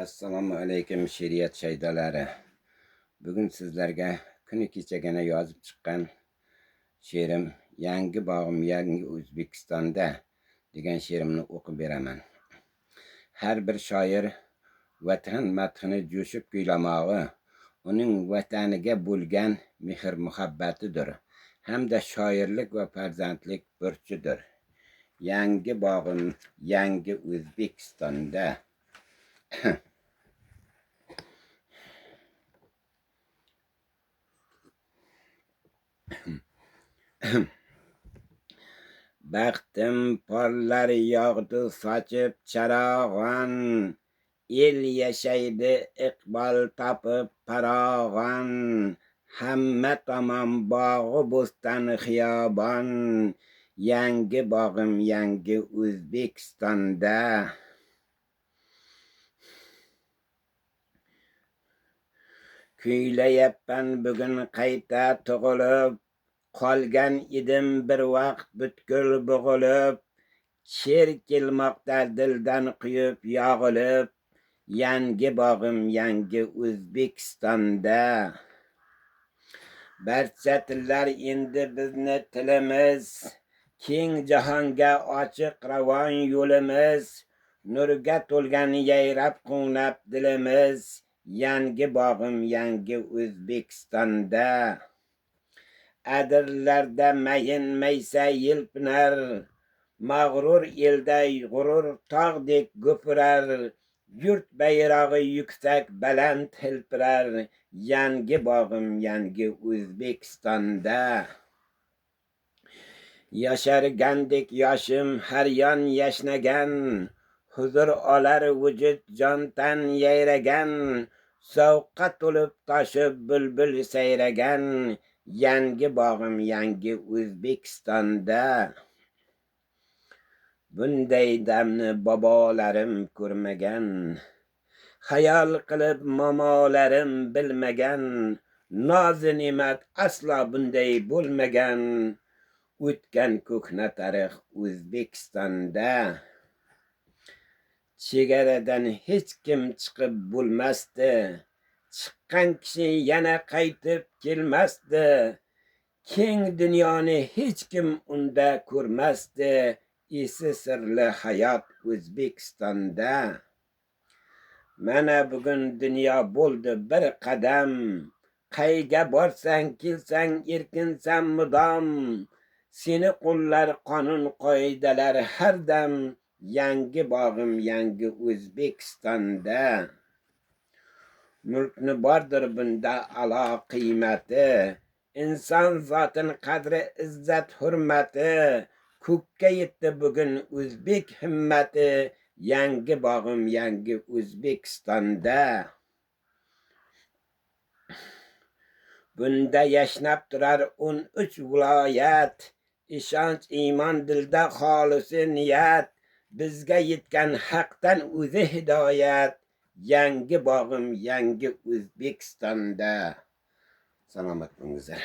Assalomu alaykum she'riyat shaydalari. Bugun sizlarga kuni kechagina yozib chiqqan she'rim Yangi bog'im yangi O'zbekistonda degan she'rimni o'qib beraman. Har bir shoir vatan madhini jo'shib kuylamog'i uning vataniga bo'lgan mehr muhabbatidir hamda shoirlik va farzandlik burchidir. Yangi bog'im yangi O'zbekistonda Baxtim porlar yog'du sochib charog'on, el yashaydi iqbol topib farog'on, hamma tomon bog'u bo'ston xiyobon, yangi bog'im yangi O'zbekistonda. Kuylayapman bugun qayta tug'ilib, qolgan edim bir vaqt butkul bo'g'ilib, she'r kelmoqda dildan quyib yog'ilib, yangi bog'im yangi O'zbekistonda. Barcha tillar endi bizni tilimiz, keng jahonga ochiq ravon yo'limiz, nurga to'lgan yayrab quvnab dilimiz, yangi bog'im yangi O'zbekistonda. Adirlarda mayin maysa yelpinar, mag'rur elda g'urur tog'dek go'pirar, yurt bayrog'i yuksak baland hilpirar, yangi bog'im yangi O'zbekistonda. Yashargandek yoshim har yon yashnagan, huzur olar vujud jon tan yayragan, zavqqa to'lib toshib bulbul sayragan, yangi bog'im yangi O'zbekistonda. Bunday damni bobolarim ko'rmagan, xayol qilib momolarim bilmagan, nozi ne'mat aslo bunday bo'lmagan, o'tgan ko'hna tarix O'zbekistonda. Chegaradan hech kim chiqib bo'lmasdi, chiqqan kishi yana qaytib kelmasdi, keng dunyoni hech kim unda ko'rmasdi, esi sirli hayot O'zbekistonda. Mana bugun dunyo bo'ldi bir qadam, qayga borsang kelsang erkinsan mudom, seni qo'llar qonun qoidalar har dam, yangi bog'im yangi O'zbekistonda. Mulkni bordir bunda alo qiymati, inson zotin qadri izzat hurmati, ko'kka yetdi bugun o'zbek himmati, yangi bog'im yangi O'zbekistonda. Bunda yashnab turar 13 viloyat, ishonch iymon dilda xolisi niyat, bizga yetgan haqdan o'zi hidoyat, yangi bog'im yangi O'zbekistonda. Salomat bo'linglar.